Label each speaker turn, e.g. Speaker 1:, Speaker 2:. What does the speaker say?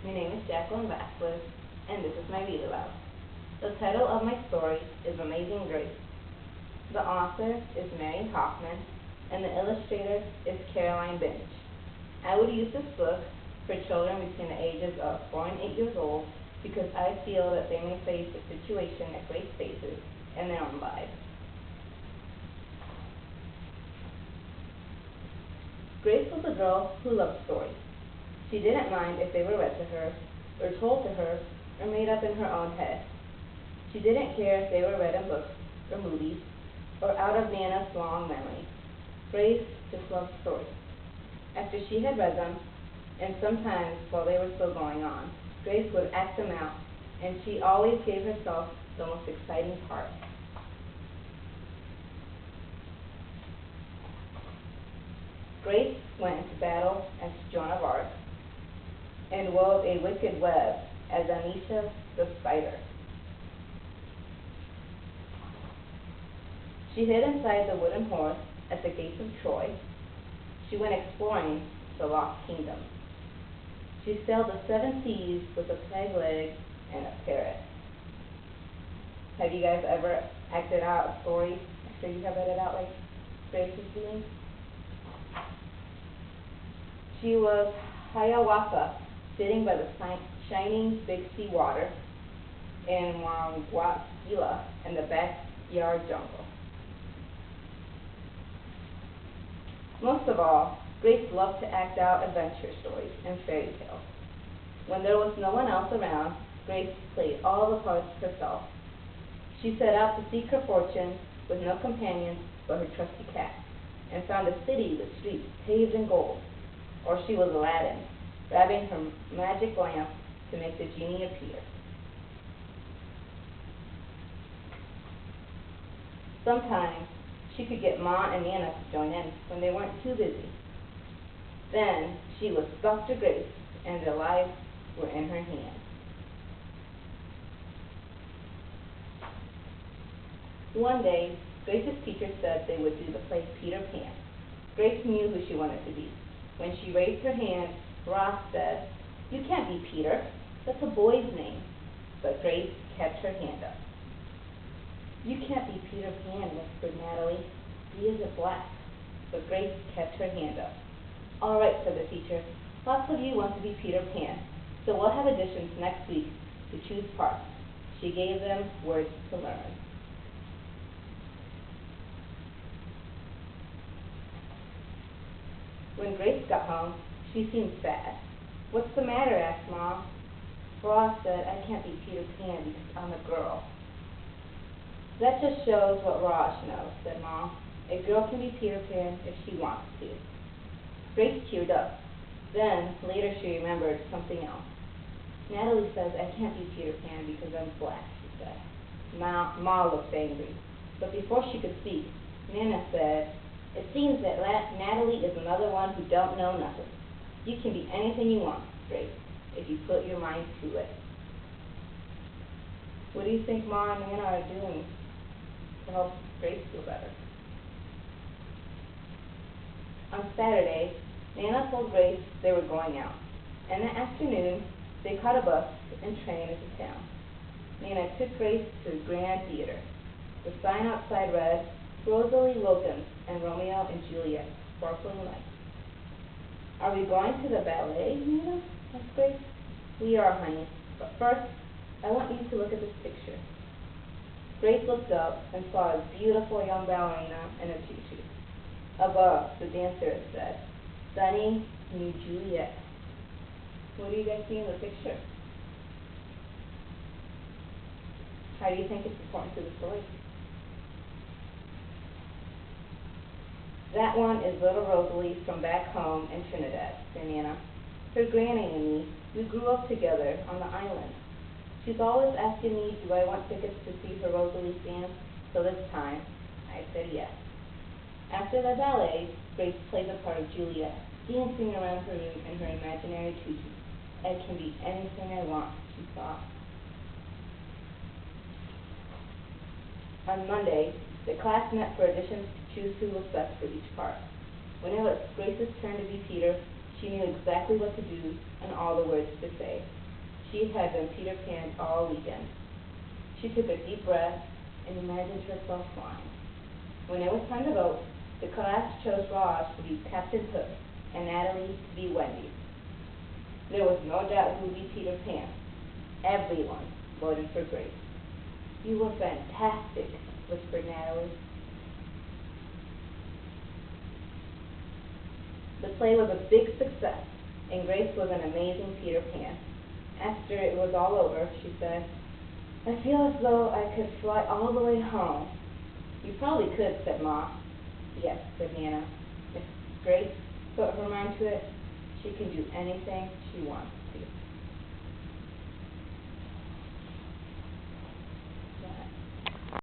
Speaker 1: My name is Jacqueline Vasquez, and this is my read aloud. The title of my story is Amazing Grace. The author is Mary Hoffman, and the illustrator is Caroline Bench. I would use this book for children between the ages of 4 and 8 years old because I feel that they may face a situation that Grace faces in their own lives. Grace was a girl who loved stories. She didn't mind if they were read to her, or told to her, or made up in her own head. She didn't care if they were read in books, or movies, or out of Nana's long memory. Grace just loved stories. After she had read them, and sometimes while they were still going on, Grace would act them out, and she always gave herself the most exciting part. Grace went into battle as Joan of Arc, and wove a wicked web as Anisha the spider. She hid inside the wooden horse at the gates of Troy. She went exploring the lost kingdom. She sailed the 7 seas with a peg leg and a parrot. Have you guys ever acted out a story after you have read it out like Grace is doing? She was Hiawatha, sitting by the shining Big Sea water in Wangwatskila in the backyard jungle. Most of all, Grace loved to act out adventure stories and fairy tales. When there was no one else around, Grace played all the parts herself. She set out to seek her fortune with no companions but her trusty cat, and found a city with streets paved in gold. Or she was Aladdin, grabbing her magic lamp to make the genie appear. Sometimes she could get Ma and Nana to join in when they weren't too busy. Then she was Dr. Grace, and their lives were in her hands. One day, Grace's teacher said they would do the play Peter Pan. Grace knew who she wanted to be. When she raised her hand, Ross said, "You can't be Peter. That's a boy's name." But Grace kept her hand up. "You can't be Peter Pan," whispered Natalie. "He isn't black." But Grace kept her hand up. "All right," said the teacher. "Lots of you want to be Peter Pan, so we'll have additions next week to choose parts." She gave them words to learn. When Grace got home, she seemed sad. "What's the matter?" asked Mom. "Ross said I can't be Peter Pan because I'm a girl." "That just shows what Ross knows," said Mom. "A girl can be Peter Pan if she wants to." Grace teared up. Then, later she remembered something else. "Natalie says I can't be Peter Pan because I'm black," she said. Ma looked angry. But before she could speak, Nana said, "It seems that Natalie is another one who don't know nothing. You can be anything you want, Grace, if you put your mind to it." What do you think Ma and Nana are doing to help Grace feel better? On Saturday, Nana told Grace they were going out. In the afternoon, they caught a bus and train into town. Nana took Grace to the Grand Theater. The sign outside read, "Rosalie Wilkins and Romeo and Juliet, Sparkling Lights." "Are we going to the ballet, Nana?" asked Grace. "We are, honey, but first, I want you to look at this picture." Grace looked up and saw a beautiful young ballerina in a tutu. Above, the dancer said, "Sunny New Juliet." What do you guys see in the picture? How do you think it's important to the story? "That one is little Rosalie from back home in Trinidad," said Nana. "Her granny and me, we grew up together on the island. She's always asking me, do I want tickets to see her Rosalie dance, so this time, I said yes." After the ballet, Grace played the part of Juliet, dancing around her room in her imaginary tutu. "I can be anything I want," she thought. On Monday, the class met for auditions to choose who was best for each part. When it was Grace's turn to be Peter, She knew exactly what to do and all the words to say. She had been Peter Pan all weekend. She took a deep breath and imagined herself flying. When it was time to vote, the class chose Raj to be Captain Hook and Natalie to be Wendy. There was no doubt who would be Peter Pan. Everyone voted for Grace. "You were fantastic," whispered Natalie. The play was a big success, and Grace was an amazing Peter Pan. After it was all over, she said, "I feel as though I could fly all the way home." "You probably could," said Ma. "Yes," said Nana. "If Grace put her mind to it, she can do anything she wants to."